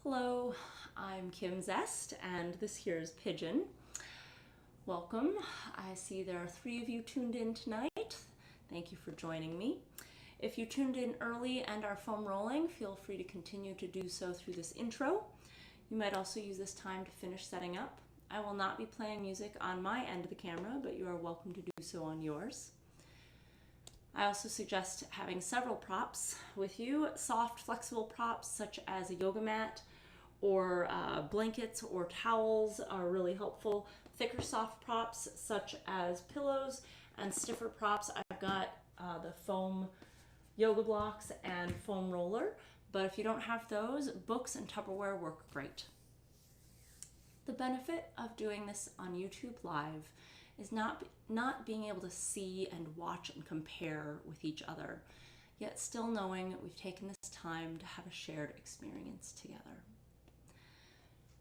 Hello, I'm Kym Zest, and this here is Pigeon. Welcome. I see there are 3 of you tuned in tonight. Thank you for joining me. If you tuned in early and are foam rolling, feel free to continue to do so through this intro. You might also use this time to finish setting up. I will not be playing music on my end of the camera, but you are welcome to do so on yours. I also suggest having several props with you. Soft, flexible props such as a yoga mat or blankets or towels are really helpful. Thicker, soft props such as pillows, and stiffer props. I've got the foam yoga blocks and foam roller, but if you don't have those, books and Tupperware work great. The benefit of doing this on YouTube Live is not being able to see and watch and compare with each other, yet still knowing that we've taken this time to have a shared experience together.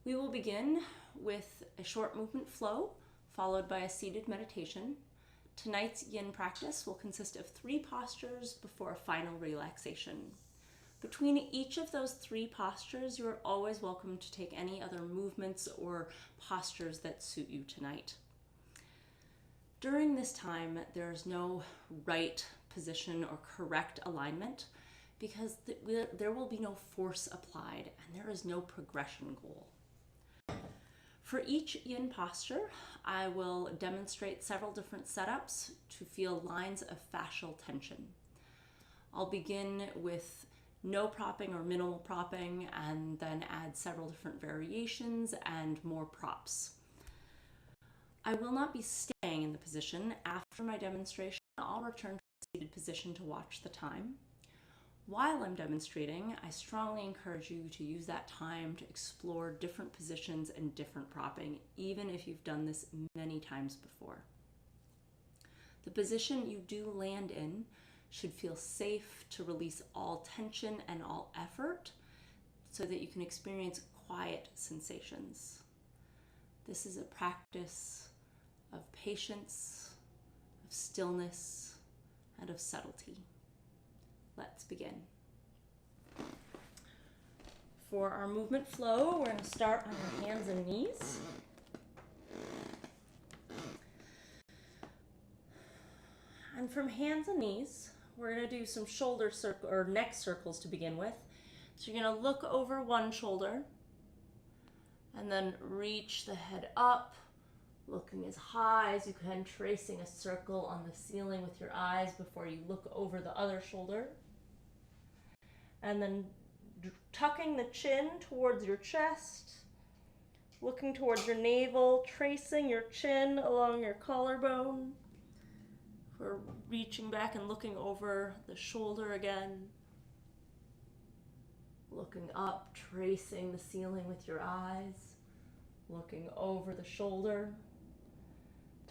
We will begin with a short movement flow, followed by a seated meditation. Tonight's Yin practice will consist of 3 postures before a final relaxation. Between each of those 3 postures, you are always welcome to take any other movements or postures that suit you tonight. During this time, there is no right position or correct alignment because there will be no force applied and there is no progression goal. For each Yin posture, I will demonstrate several different setups to feel lines of fascial tension. I'll begin with no propping or minimal propping and then add several different variations and more props. I will not be staying in the position. After my demonstration, I'll return to a seated position to watch the time. While I'm demonstrating, I strongly encourage you to use that time to explore different positions and different propping, even if you've done this many times before. The position you do land in should feel safe to release all tension and all effort so that you can experience quiet sensations. This is a practice of patience, of stillness, and of subtlety. Let's begin. For our movement flow, we're going to start on our hands and knees. And from hands and knees, we're going to do some shoulder circle or neck circles to begin with. So you're going to look over one shoulder and then reach the head up, looking as high as you can, tracing a circle on the ceiling with your eyes before you look over the other shoulder. And then tucking the chin towards your chest, looking towards your navel, tracing your chin along your collarbone. We're reaching back and looking over the shoulder again. Looking up, tracing the ceiling with your eyes, looking over the shoulder.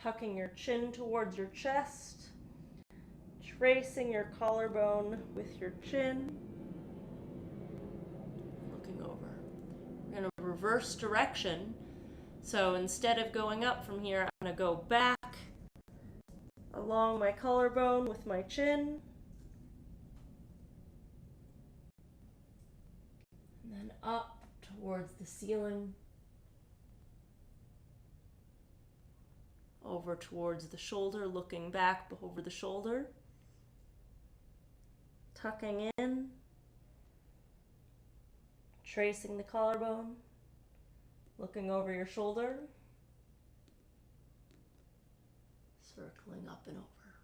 Tucking your chin towards your chest, tracing your collarbone with your chin, looking over. We're going to reverse direction. So instead of going up from here, I'm going to go back along my collarbone with my chin, and then up towards the ceiling, over towards the shoulder, looking back over the shoulder, tucking in, tracing the collarbone, looking over your shoulder, circling up and over.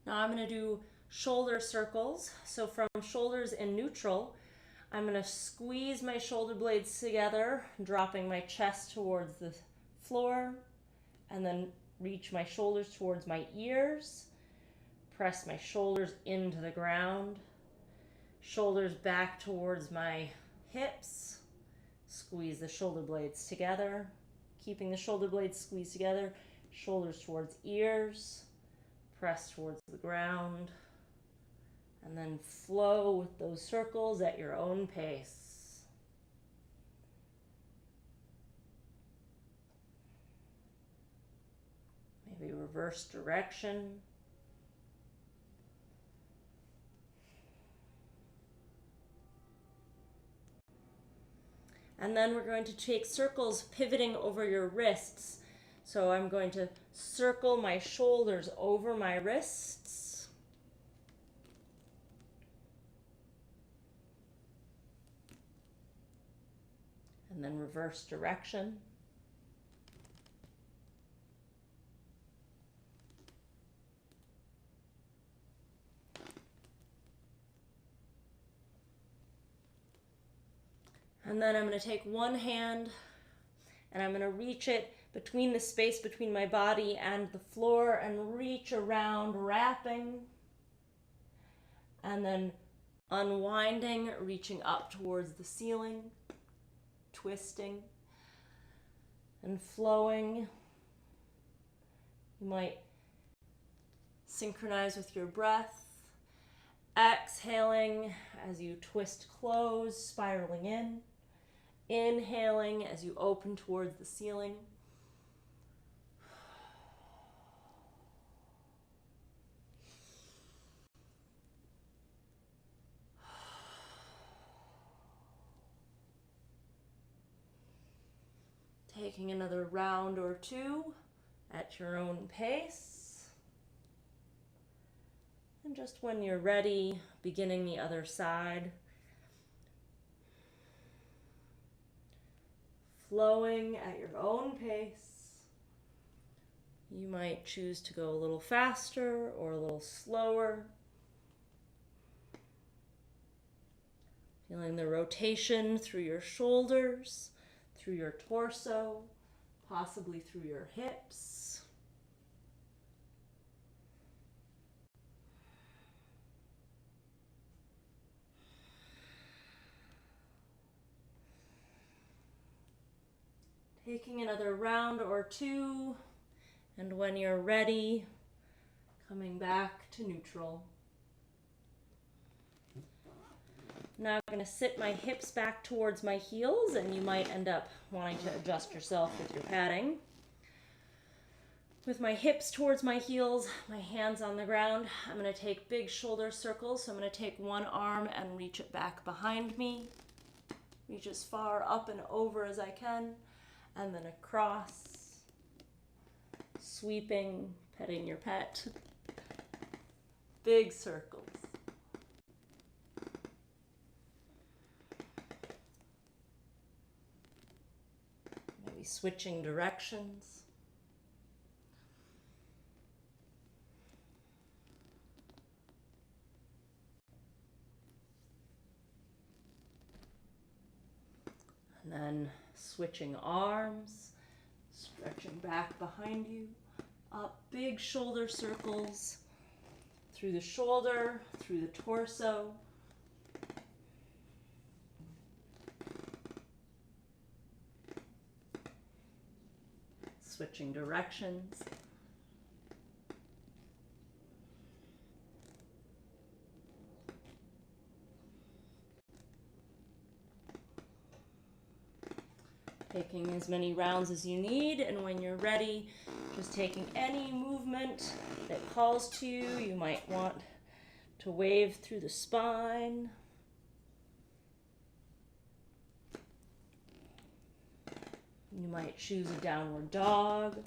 Now I'm going to do shoulder circles. So from shoulders in neutral, I'm going to squeeze my shoulder blades together, dropping my chest towards the floor, and then reach my shoulders towards my ears, press my shoulders into the ground, shoulders back towards my hips, squeeze the shoulder blades together, keeping the shoulder blades squeezed together, shoulders towards ears, press towards the ground, and then flow with those circles at your own pace. Maybe reverse direction. And then we're going to take circles pivoting over your wrists. So I'm going to circle my shoulders over my wrists. And then reverse direction. And then I'm going to take one hand and I'm going to reach it between the space between my body and the floor and reach around, wrapping, and then unwinding, reaching up towards the ceiling, twisting and flowing. You might synchronize with your breath, exhaling as you twist close, spiraling in. Inhaling as you open towards the ceiling. Taking another round or two at your own pace. And just when you're ready, beginning the other side. Flowing at your own pace. You might choose to go a little faster or a little slower. Feeling the rotation through your shoulders, through your torso, possibly through your hips. Taking another round or two, and when you're ready, coming back to neutral. Now I'm going to sit my hips back towards my heels, and you might end up wanting to adjust yourself with your padding. With my hips towards my heels, my hands on the ground, I'm going to take big shoulder circles. So I'm going to take one arm and reach it back behind me. Reach as far up and over as I can. And then across, sweeping, petting your pet. Big circles. Maybe switching directions. And then switching arms, stretching back behind you, up big shoulder circles, through the shoulder, through the torso. Switching directions. Taking as many rounds as you need, and when you're ready, just taking any movement that calls to you. You might want to wave through the spine. You might choose a downward dog.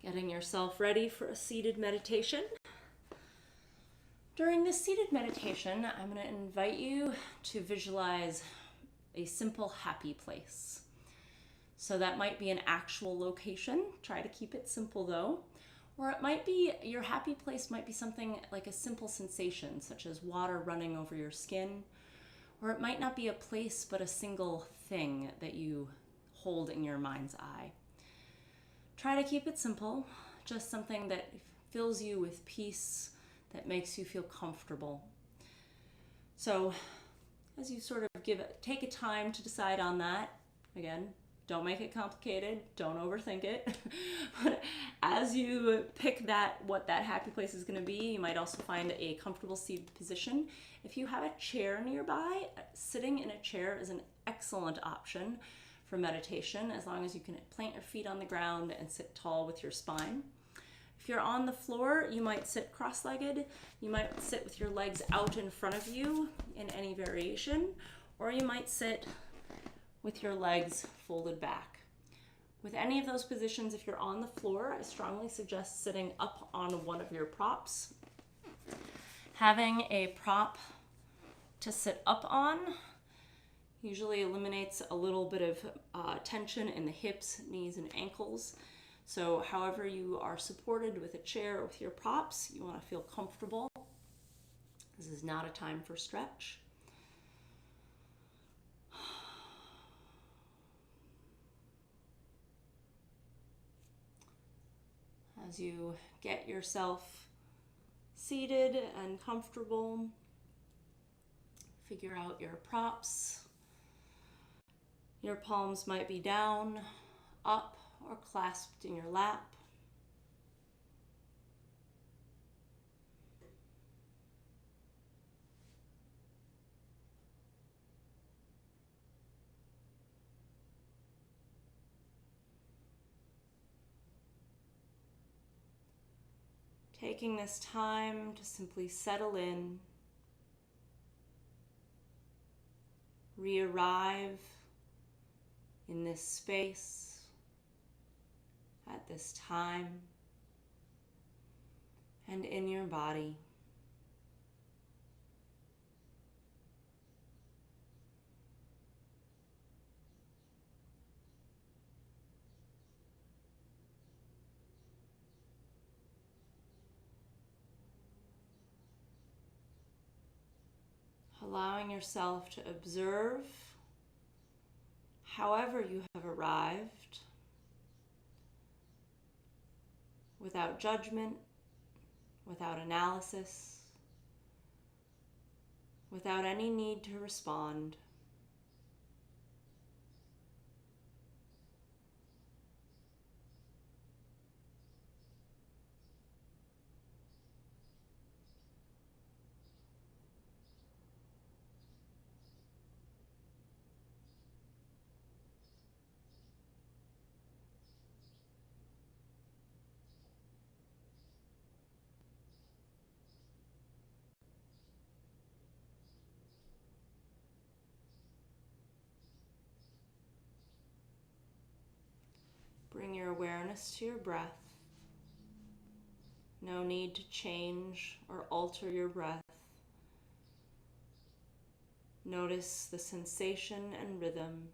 Getting yourself ready for a seated meditation. During this seated meditation, I'm going to invite you to visualize a simple happy place. So that might be an actual location. Try to keep it simple though. Or it might be, your happy place might be something like a simple sensation, such as water running over your skin. Or it might not be a place, but a single thing that you hold in your mind's eye. Try to keep it simple, just something that fills you with peace, that makes you feel comfortable. So as you sort of take a time to decide on that, again, don't make it complicated, don't overthink it. But as you pick what that happy place is going to be, you might also find a comfortable seated position. If you have a chair nearby, sitting in a chair is an excellent option for meditation, as long as you can plant your feet on the ground and sit tall with your spine. If you're on the floor, you might sit cross-legged. You might sit with your legs out in front of you in any variation, or you might sit with your legs folded back. With any of those positions, if you're on the floor, I strongly suggest sitting up on one of your props. Having a prop to sit up on usually eliminates a little bit of tension in the hips, knees, and ankles. So however you are supported with a chair or with your props, you want to feel comfortable. This is not a time for stretch. As you get yourself seated and comfortable, figure out your props. Your palms might be down, up, or clasped in your lap. Taking this time to simply settle in, re-arrive in this space, at this time, and in your body. Allowing yourself to observe however you have arrived, without judgment, without analysis, without any need to respond. Bring your awareness to your breath. No need to change or alter your breath. Notice the sensation and rhythm.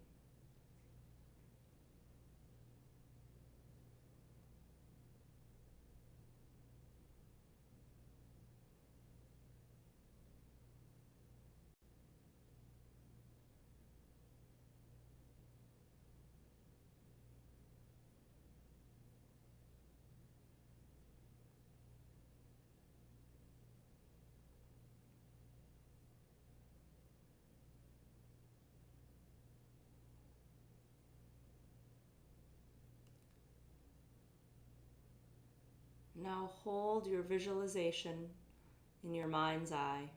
Now hold your visualization in your mind's eye.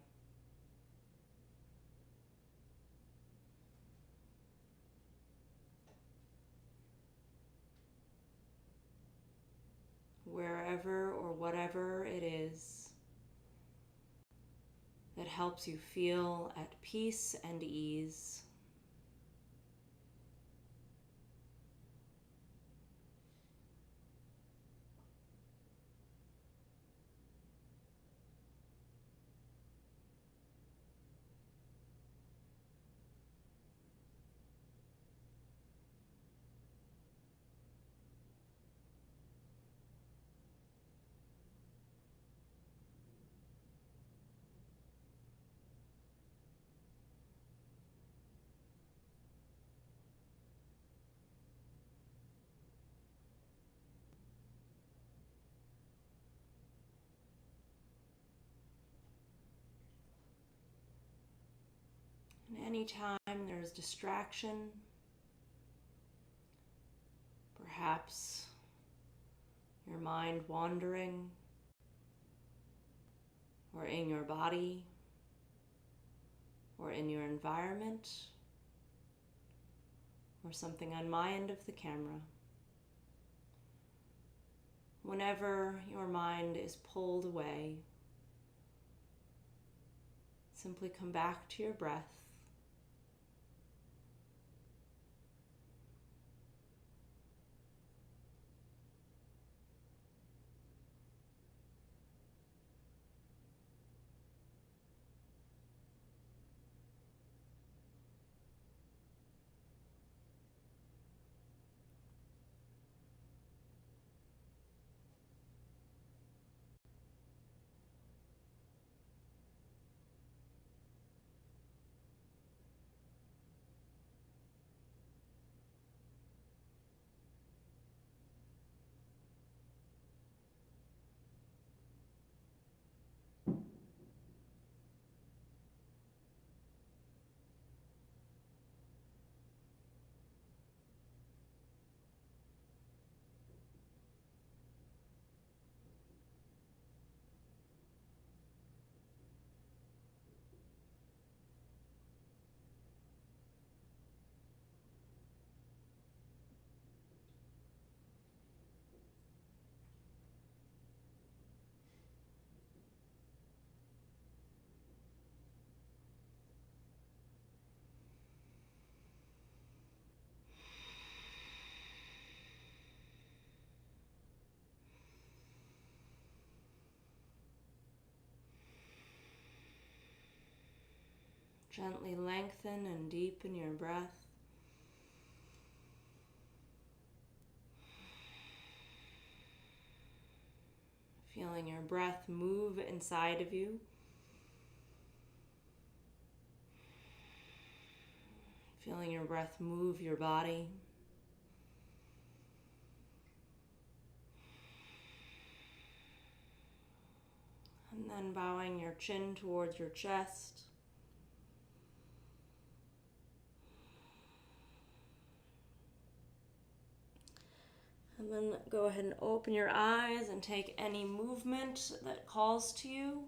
Wherever or whatever it is that helps you feel at peace and ease. And anytime there's distraction, perhaps your mind wandering, or in your body, or in your environment, or something on my end of the camera, whenever your mind is pulled away, simply come back to your breath. Gently lengthen and deepen your breath. Feeling your breath move inside of you. Feeling your breath move your body. And then bowing your chin towards your chest. And then go ahead and open your eyes and take any movement that calls to you.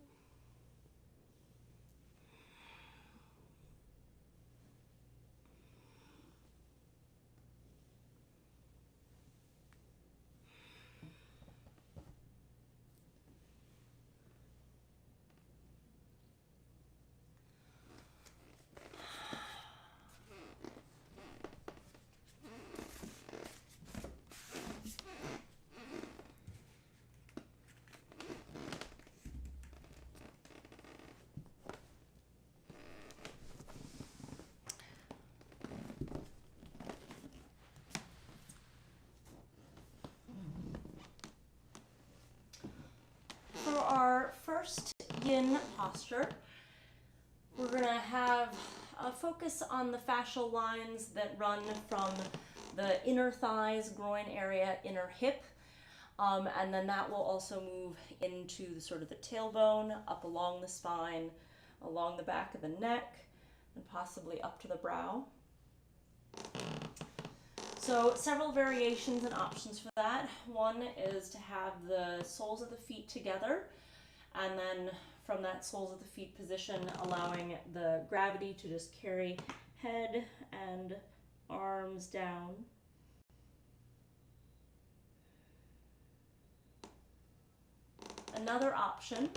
For our first yin posture, we're going to have a focus on the fascial lines that run from the inner thighs, groin area, inner hip, and then that will also move into the sort of the tailbone, up along the spine, along the back of the neck, and possibly up to the brow. So several variations and options for that. One is to have the soles of the feet together, and then from that soles of the feet position, allowing the gravity to just carry head and arms down. Another option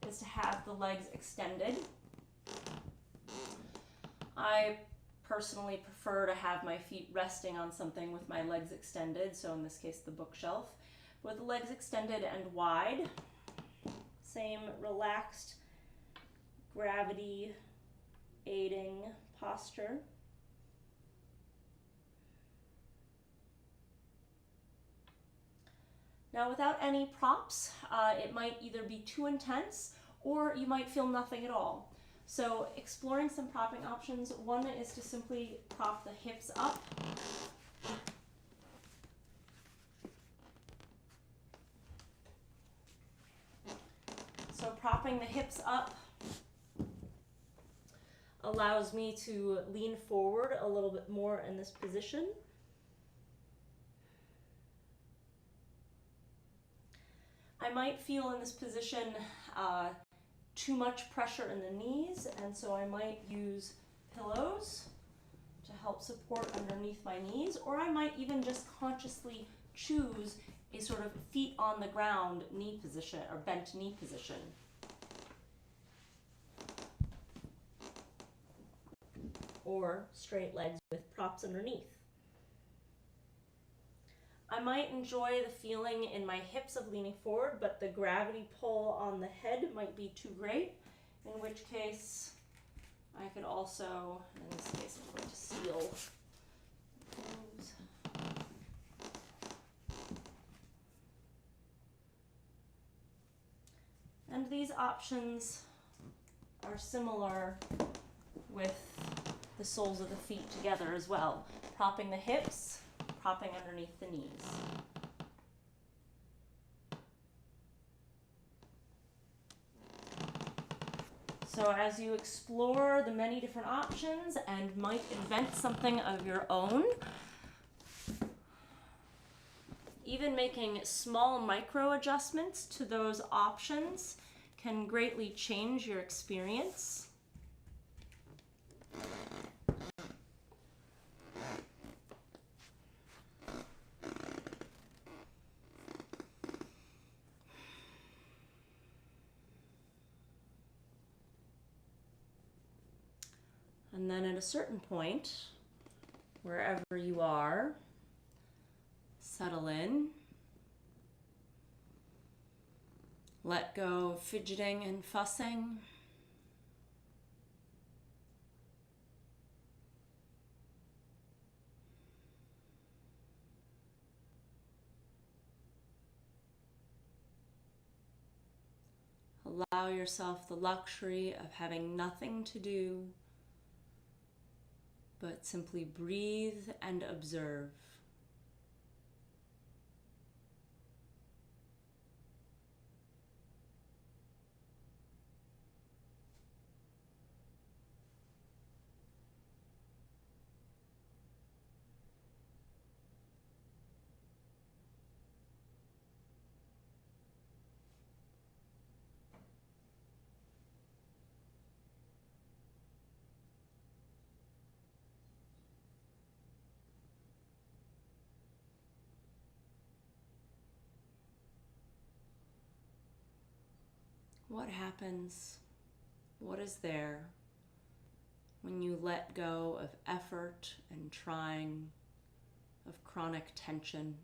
is to have the legs extended. I personally prefer to have my feet resting on something with my legs extended, so in this case the bookshelf. With the legs extended and wide, same relaxed, gravity aiding posture. Now without any props, it might either be too intense or you might feel nothing at all. So exploring some propping options. One is to simply prop the hips up. So propping the hips up allows me to lean forward a little bit more in this position. I might feel in this position too much pressure in the knees, and so I might use pillows to help support underneath my knees, or I might even just consciously choose a sort of feet on the ground knee position or bent knee position. Or straight legs with props underneath. I might enjoy the feeling in my hips of leaning forward, but the gravity pull on the head might be too great, in which case I could also, in this case I'm going to seal those. And these options are similar with the soles of the feet together as well. Propping the hips, propping underneath the knees. So as you explore the many different options and might invent something of your own, even making small micro adjustments to those options can greatly change your experience. And then at a certain point, wherever you are, settle in. Let go of fidgeting and fussing. Allow yourself the luxury of having nothing to do but simply breathe and observe. What happens? What is there when you let go of effort and trying, of chronic tension?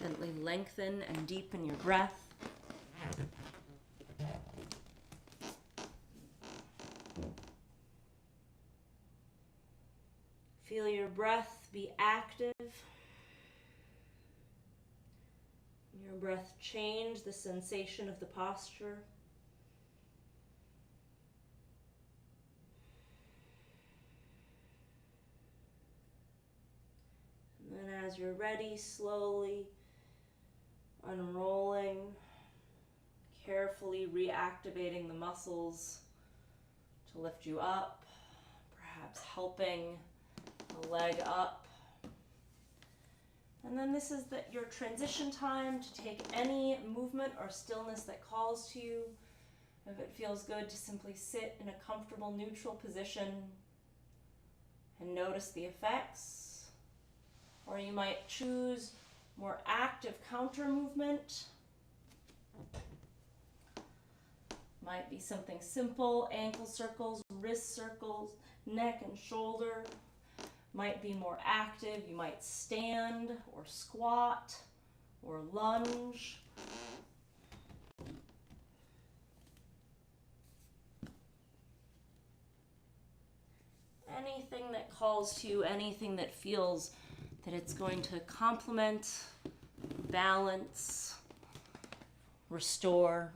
Gently lengthen and deepen your breath. Feel your breath be active. Your breath change the sensation of the posture. And then as you're ready, slowly unrolling, carefully reactivating the muscles to lift you up, perhaps helping the leg up. And then this is your transition time to take any movement or stillness that calls to you. If it feels good to simply sit in a comfortable neutral position and notice the effects. Or you might choose more active counter movement. Might be something simple, ankle circles, wrist circles, neck and shoulder. might be more active. You might stand or squat or lunge. Anything that calls to you, anything that feels that it's going to complement, balance, restore.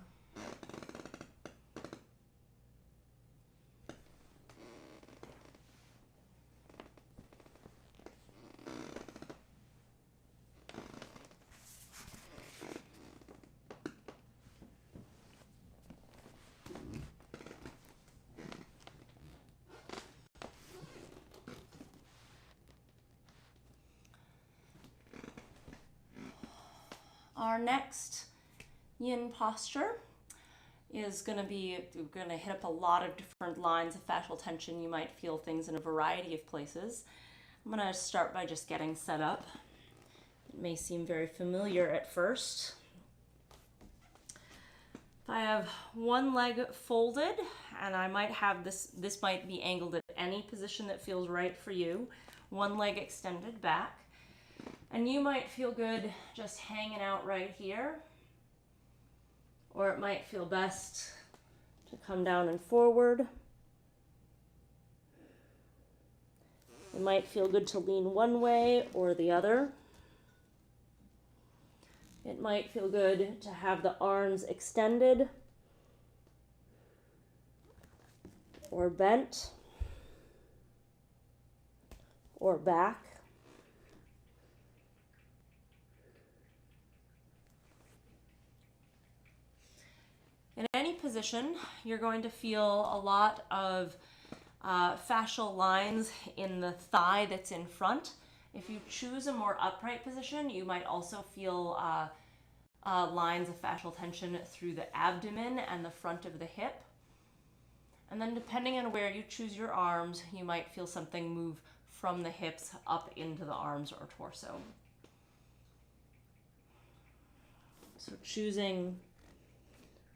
Our next yin posture is going to be, we're going to hit up a lot of different lines of fascial tension. You might feel things in a variety of places. I'm going to start by just getting set up. It may seem very familiar at first. If I have one leg folded, and I might have this might be angled at any position that feels right for you. One leg extended back. And you might feel good just hanging out right here. Or it might feel best to come down and forward. It might feel good to lean one way or the other. It might feel good to have the arms extended or bent or back. In any position, you're going to feel a lot of fascial lines in the thigh that's in front. If you choose a more upright position, you might also feel lines of fascial tension through the abdomen and the front of the hip. And then depending on where you choose your arms, you might feel something move from the hips up into the arms or torso. So choosing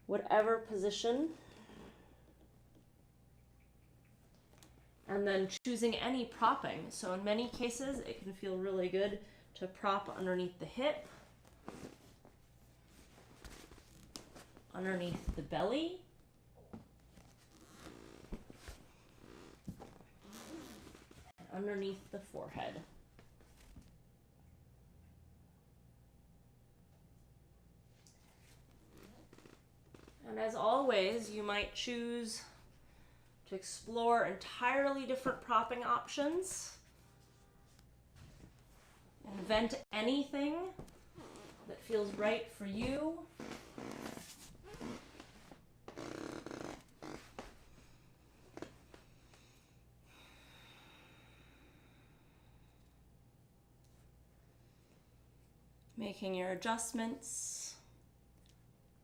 whatever position, and then choosing any propping. So in many cases, it can feel really good to prop underneath the hip, underneath the belly, and underneath the forehead. And as always, you might choose to explore entirely different propping options. Invent anything that feels right for you. Making your adjustments,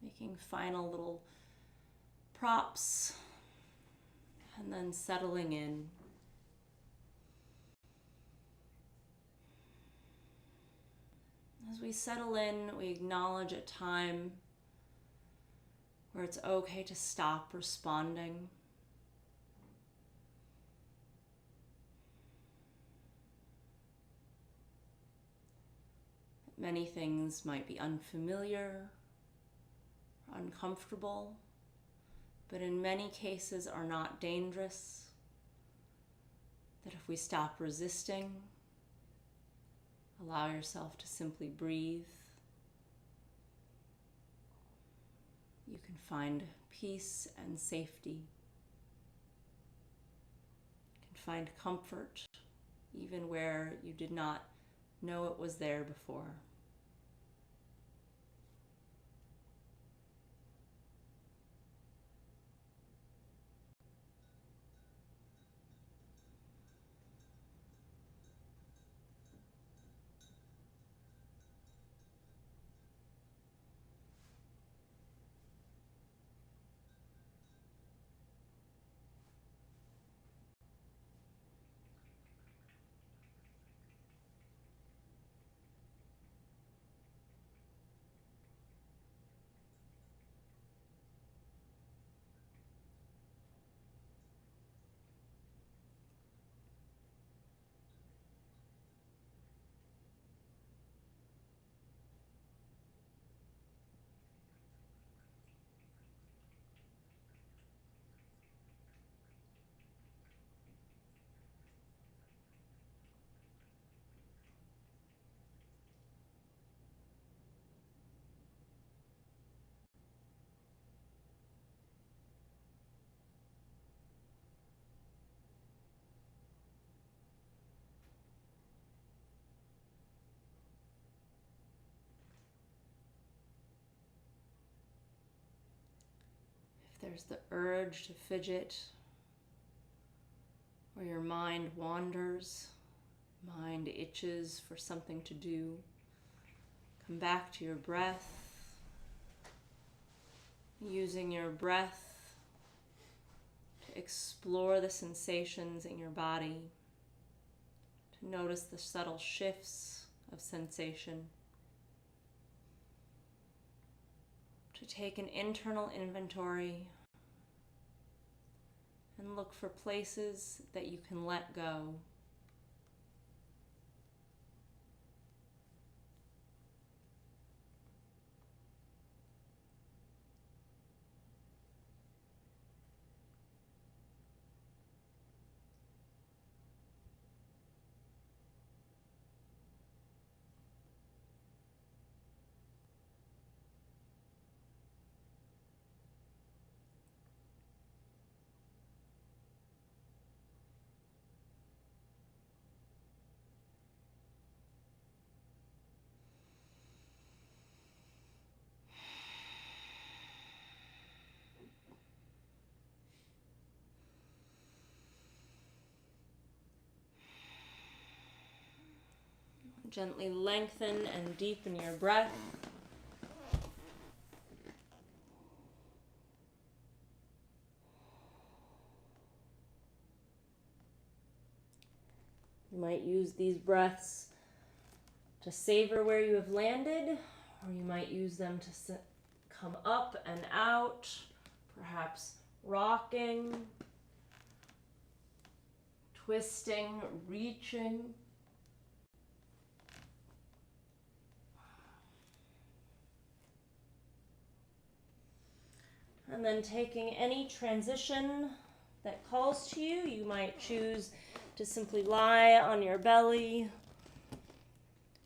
making final little props, and then settling in. As we settle in, we acknowledge a time where it's okay to stop responding. Many things might be unfamiliar, uncomfortable, but in many cases are not dangerous. That if we stop resisting, allow yourself to simply breathe, you can find peace and safety. You can find comfort even where you did not know it was there before. there's the urge to fidget, or your mind wanders, mind itches for something to do, come back to your breath, using your breath to explore the sensations in your body, to notice the subtle shifts of sensation, to take an internal inventory and look for places that you can let go. Gently lengthen and deepen your breath. You might use these breaths to savor where you have landed, or you might use them to come up and out, perhaps rocking, twisting, reaching. And then taking any transition that calls to you, you might choose to simply lie on your belly,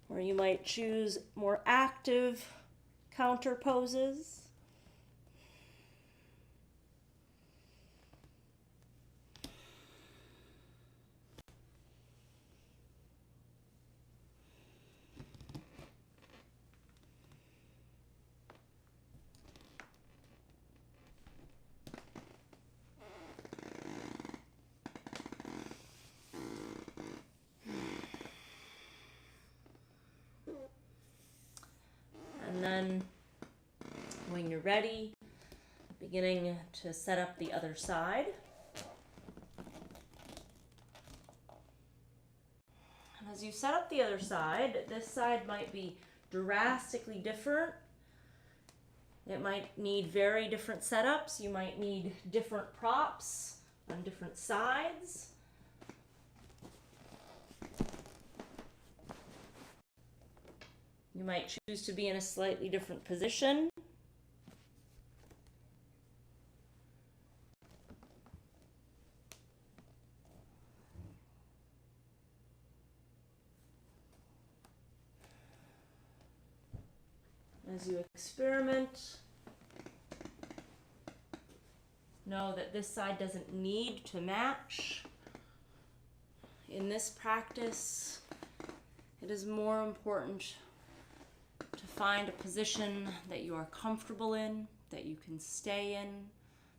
or you might choose more active counter poses. And then when you're ready, beginning to set up the other side. And as you set up the other side, this side might be drastically different. It might need very different setups. You might need different props on different sides. You might choose to be in a slightly different position. As you experiment, know that this side doesn't need to match. In this practice, it is more important to find a position that you are comfortable in, that you can stay in,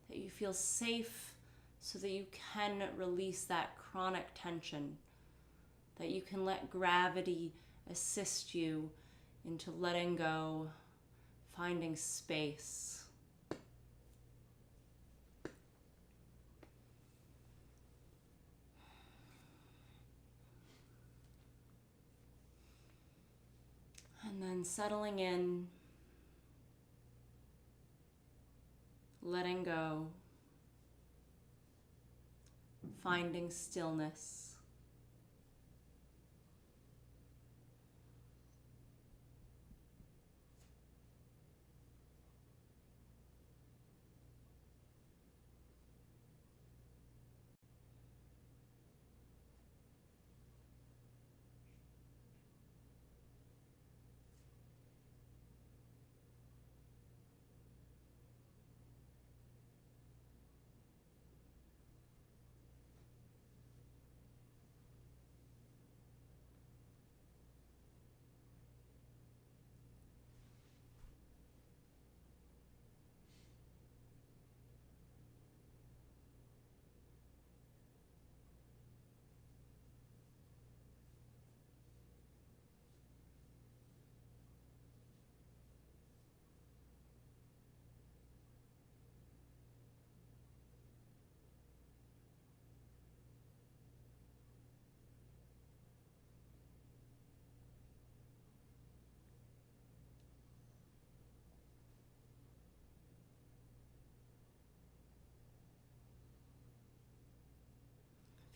that you feel safe, so that you can release that chronic tension, that you can let gravity assist you into letting go, finding space. And then settling in, letting go, finding stillness.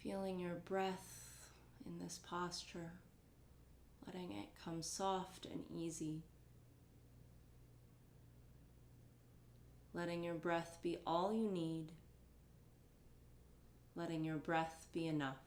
Feeling your breath in this posture, letting it come soft and easy. Letting your breath be all you need. Letting your breath be enough.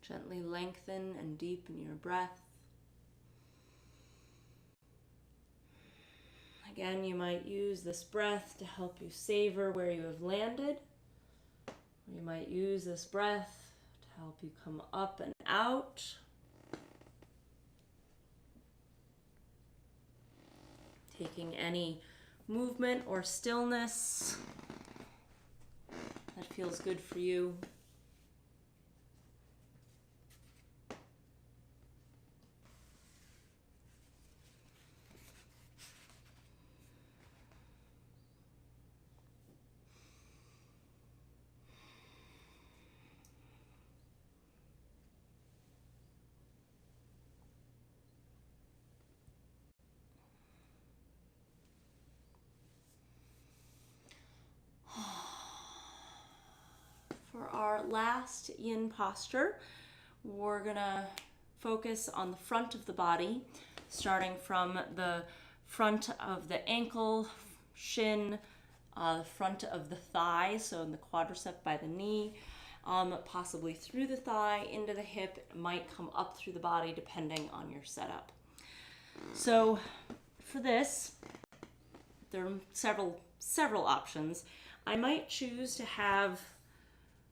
Gently lengthen and deepen your breath. Again, you might use this breath to help you savor where you have landed. Or you might use this breath to help you come up and out. Taking any movement or stillness that feels good for you. For our last yin posture, we're gonna focus on the front of the body, starting from the front of the ankle, shin, the front of the thigh, so in the quadricep by the knee, possibly through the thigh, into the hip. It might come up through the body depending on your setup. So for this, there are several options. I might choose to have,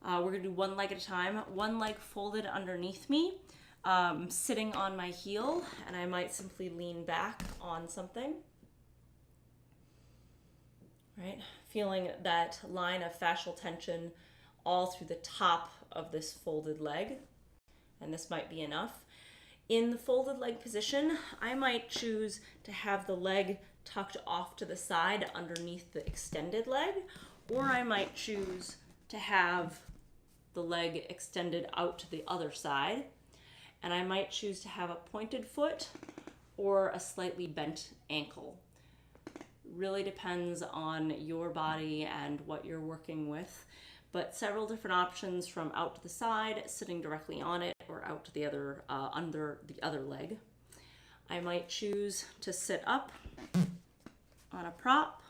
we're gonna do one leg at a time, one leg folded underneath me, sitting on my heel, and I might simply lean back on something. Right? Feeling that line of fascial tension all through the top of this folded leg, and this might be enough. In the folded leg position, I might choose to have the leg tucked off to the side underneath the extended leg, or I might choose to have the leg extended out to the other side, and I might choose to have a pointed foot or a slightly bent ankle. Really depends on your body and what you're working with, but several different options, from out to the side, sitting directly on it, or out to the other, under the other leg. I might choose to sit up on a prop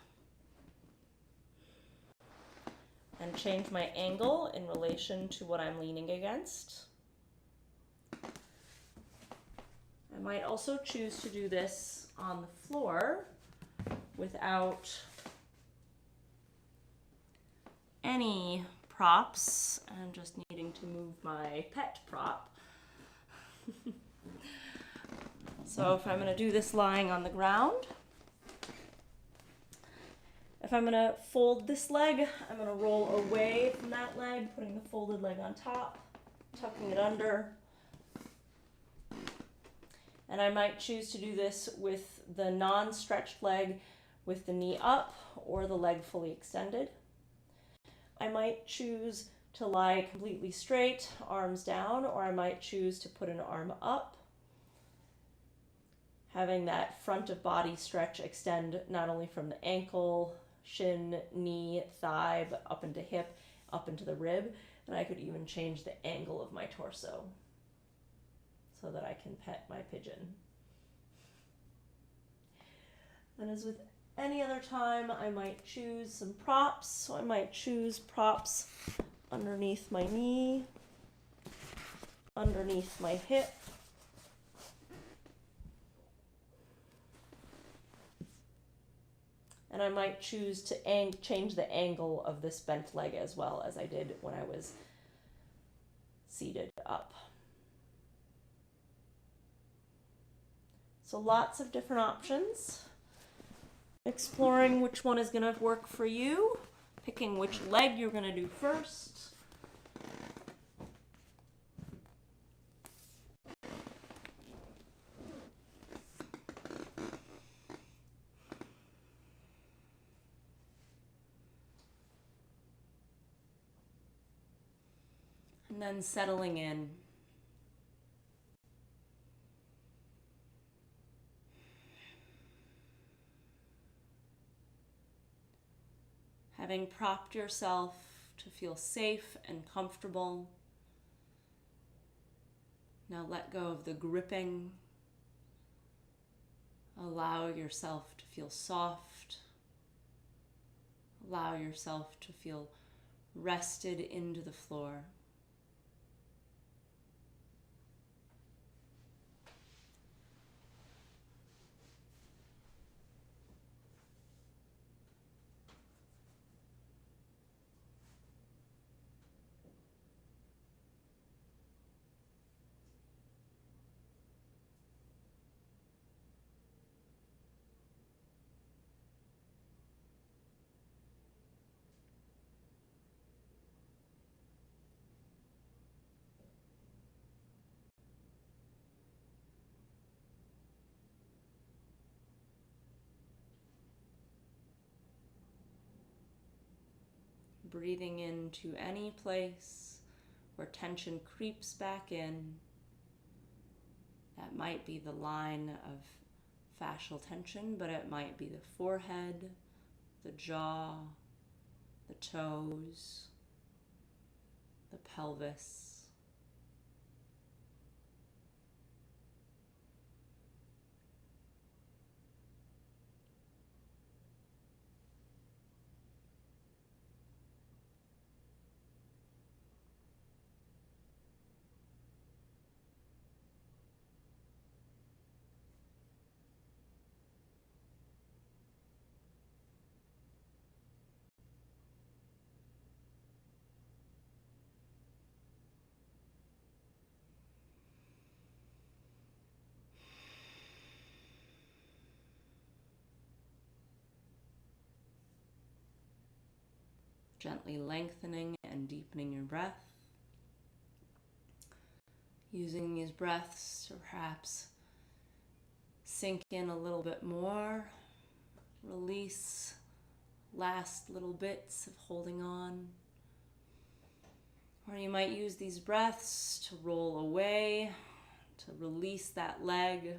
and change my angle in relation to what I'm leaning against. I might also choose to do this on the floor without any props. I'm just needing to move my pet prop. So if I'm going to do this lying on the ground, if I'm going to fold this leg, I'm going to roll away from that leg, putting the folded leg on top, tucking it under. And I might choose to do this with the non-stretched leg with the knee up, or the leg fully extended. I might choose to lie completely straight, arms down, or I might choose to put an arm up, having that front of body stretch extend not only from the ankle, shin, knee, thigh, but up into hip, up into the rib, and I could even change the angle of my torso so that I can pet my pigeon. And as with any other time, I might choose some props. So I might choose props underneath my knee, underneath my hip, and I might choose to change the angle of this bent leg as well as I did when I was seated up. So lots of different options. Exploring which one is going to work for you, picking which leg you're going to do first. And then settling in. Having propped yourself to feel safe and comfortable. Now let go of the gripping. Allow yourself to feel soft. Allow yourself to feel rested into the floor. Breathing into any place where tension creeps back in. That might be the line of fascial tension, but it might be the forehead, the jaw, the toes, the pelvis. Gently lengthening and deepening your breath. Using these breaths to perhaps sink in a little bit more. Release last little bits of holding on. Or you might use these breaths to roll away, to release that leg.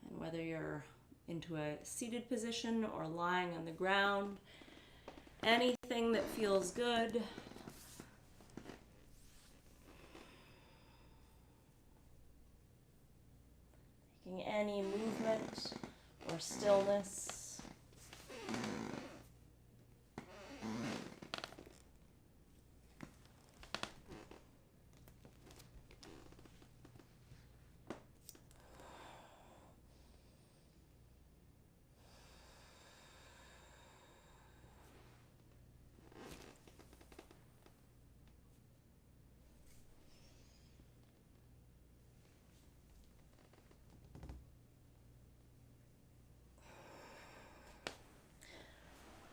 And whether you're into a seated position or lying on the ground, anything that feels good. Taking any movement or stillness.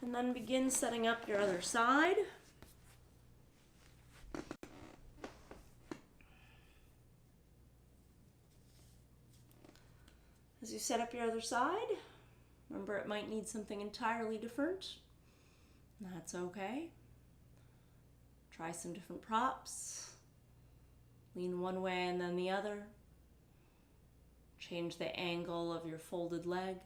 And then begin setting up your other side. As you set up your other side, remember it might need something entirely different. That's okay. Try some different props. Lean one way and then the other. Change the angle of your folded leg.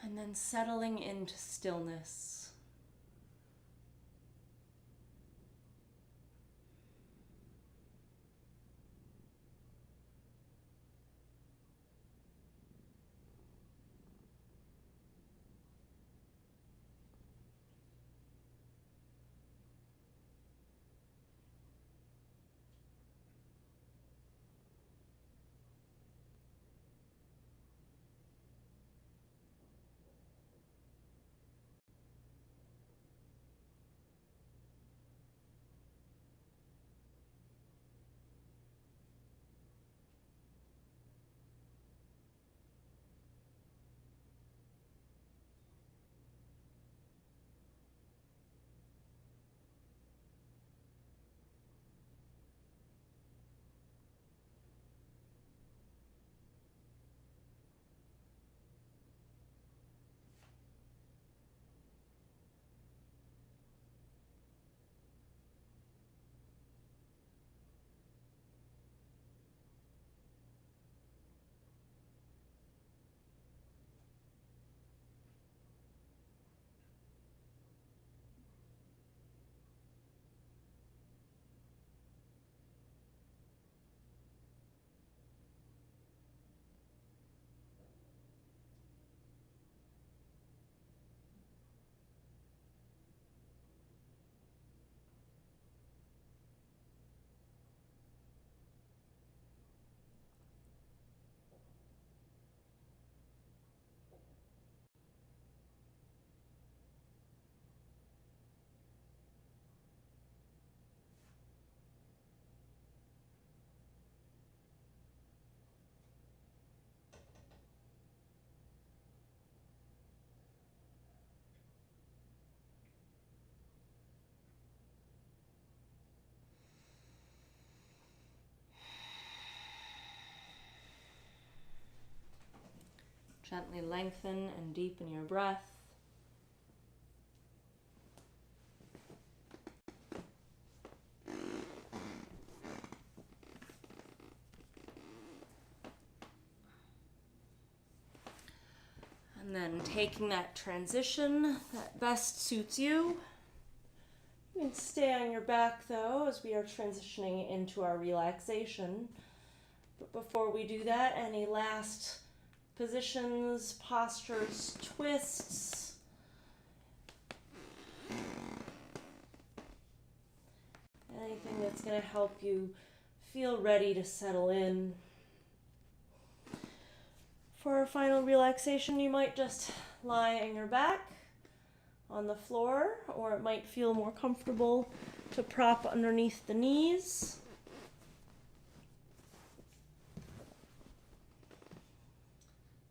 And then settling into stillness. Gently lengthen and deepen your breath. And then taking that transition that best suits you. You can stay on your back though as we are transitioning into our relaxation. But before we do that, any last positions, postures, twists? Anything that's going to help you feel ready to settle in. For our final relaxation, you might just lie on your back on the floor, or it might feel more comfortable to prop underneath the knees.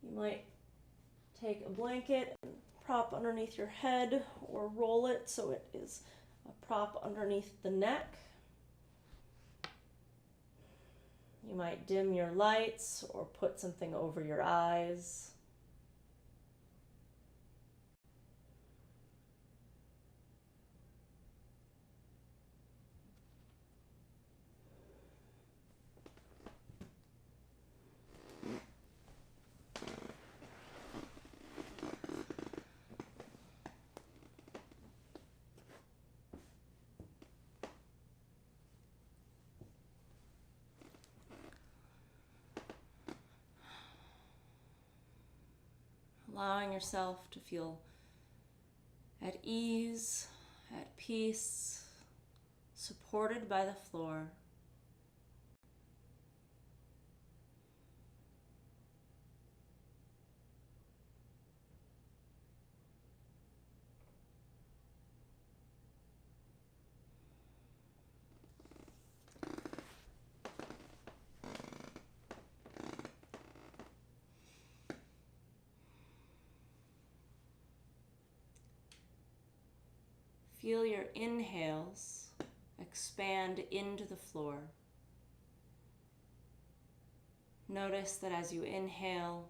You might take a blanket and prop underneath your head or roll it so it is a prop underneath the neck. You might dim your lights or put something over your eyes. Allowing yourself to feel at ease, at peace, supported by the floor. Feel your inhales expand into the floor. Notice that as you inhale,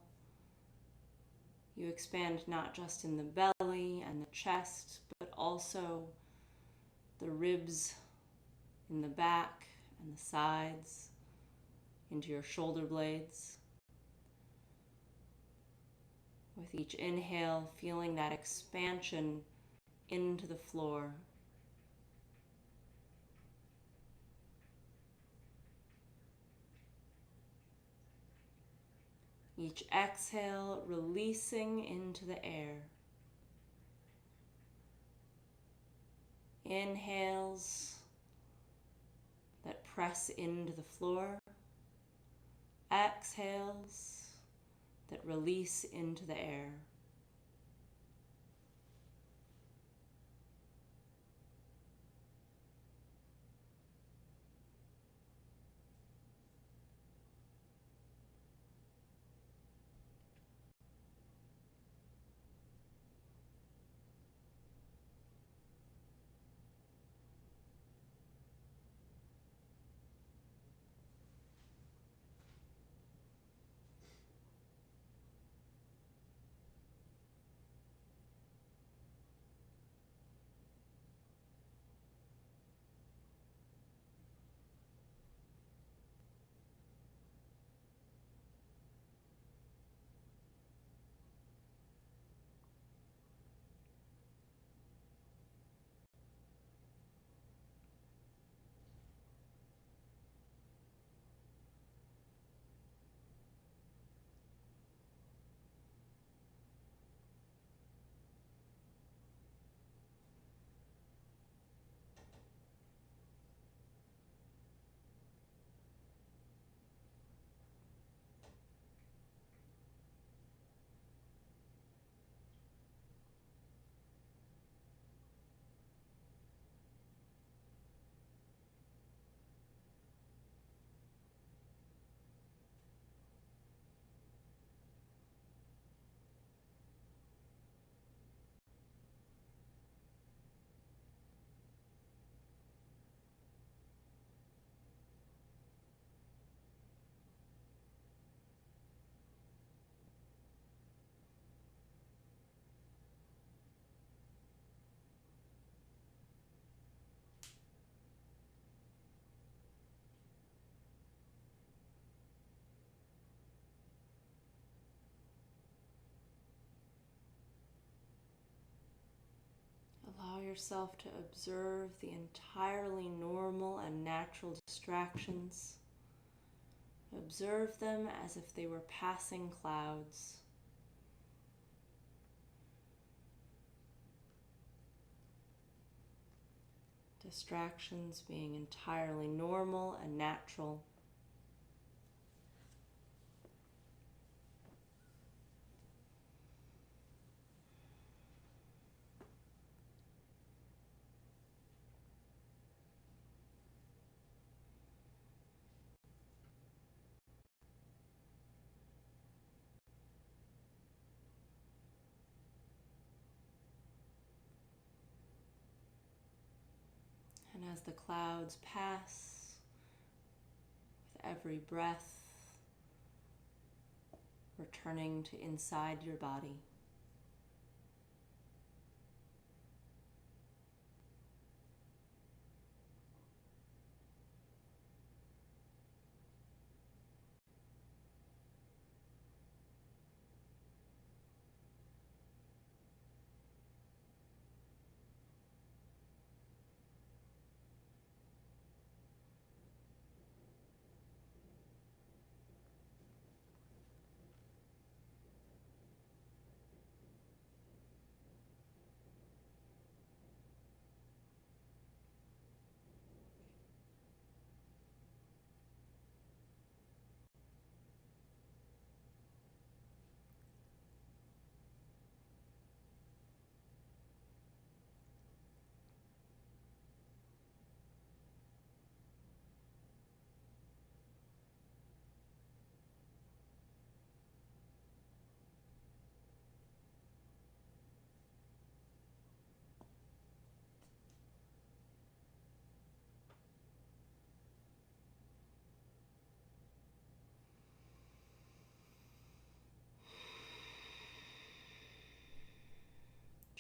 you expand not just in the belly and the chest, but also the ribs in the back and the sides, into your shoulder blades. With each inhale, feeling that expansion into the floor. Each exhale, releasing into the air. Inhales that press into the floor. Exhales that release into the air. Allow yourself to observe the entirely normal and natural distractions. Observe them as if they were passing clouds. Distractions being entirely normal and natural. And as the clouds pass, with every breath, returning to inside your body.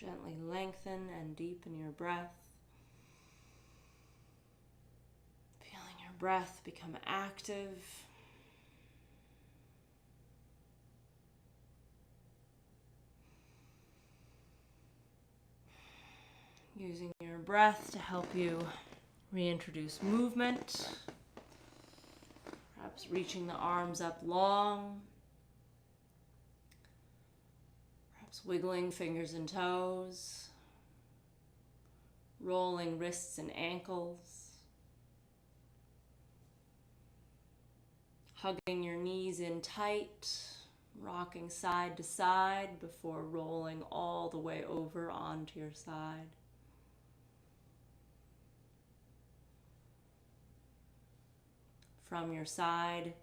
Gently lengthen and deepen your breath. Feeling your breath become active. Using your breath to help you reintroduce movement. Perhaps reaching the arms up long. Perhaps wiggling fingers and toes. Rolling wrists and ankles. Hugging your knees in tight. Rocking side to side before rolling all the way over onto your side. From your side,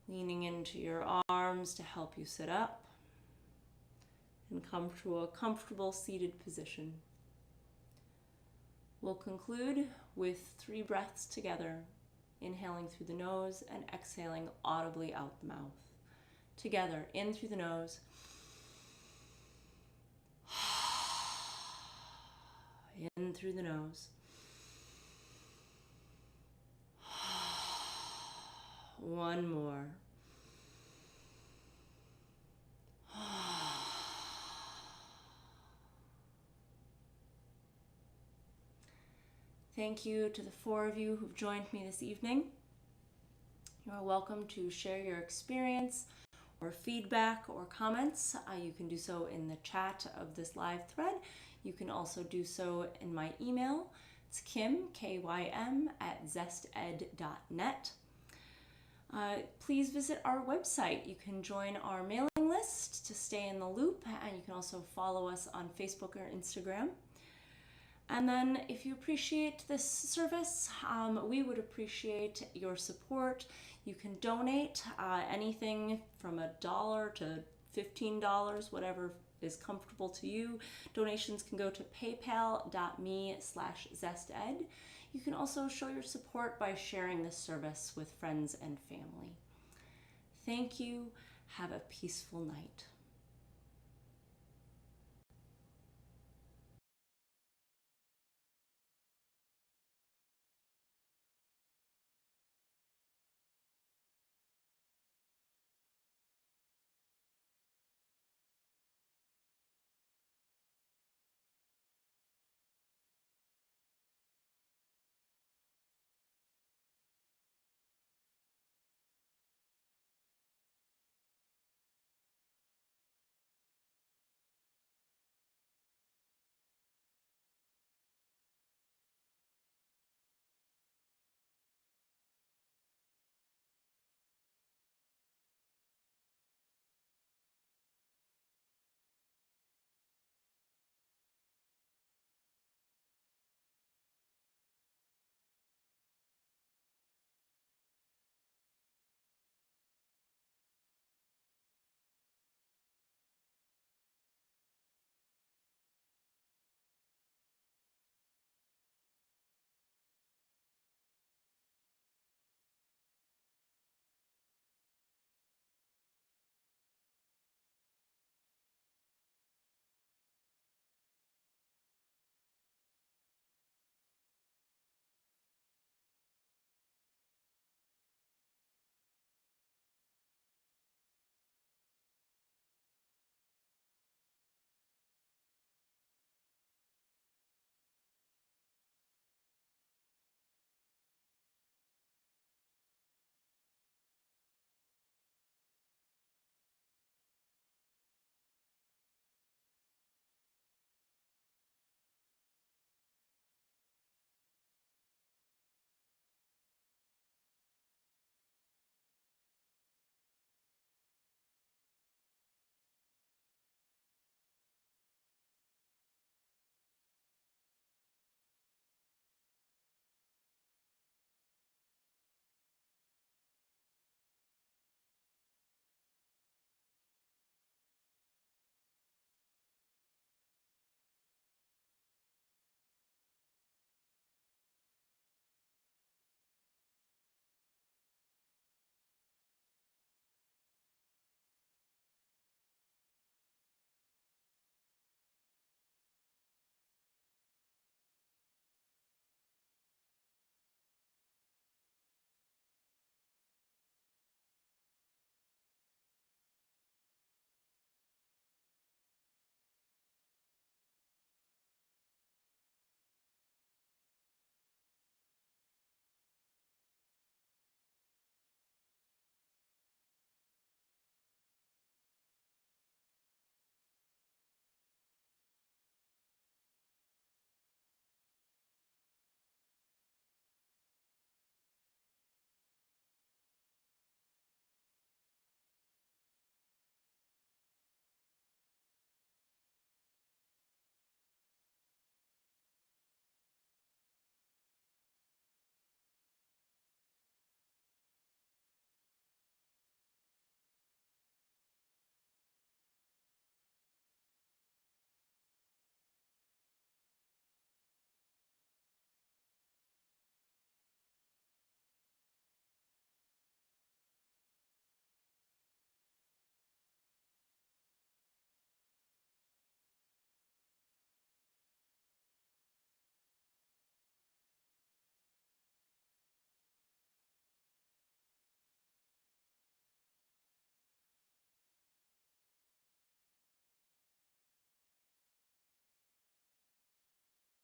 leaning into your arms to help you sit up and come to a comfortable seated position. We'll conclude with 3 breaths together, inhaling through the nose and exhaling audibly out the mouth. Together, in through the nose, in through the nose. One more. Thank you to the 4 of you who've joined me this evening. You are welcome to share your experience or feedback or comments. You can do so in the chat of this live thread. You can also do so in my email. It's Kym, Kym, @zested.net. Please visit our website. You can join our mailing list to stay in the loop, and you can also follow us on Facebook or Instagram. And then if you appreciate this service, we would appreciate your support. You can donate anything from $1 to $15, whatever is comfortable to you. Donations can go to paypal.me/zested. You can also show your support by sharing this service with friends and family. Thank you. Have a peaceful night.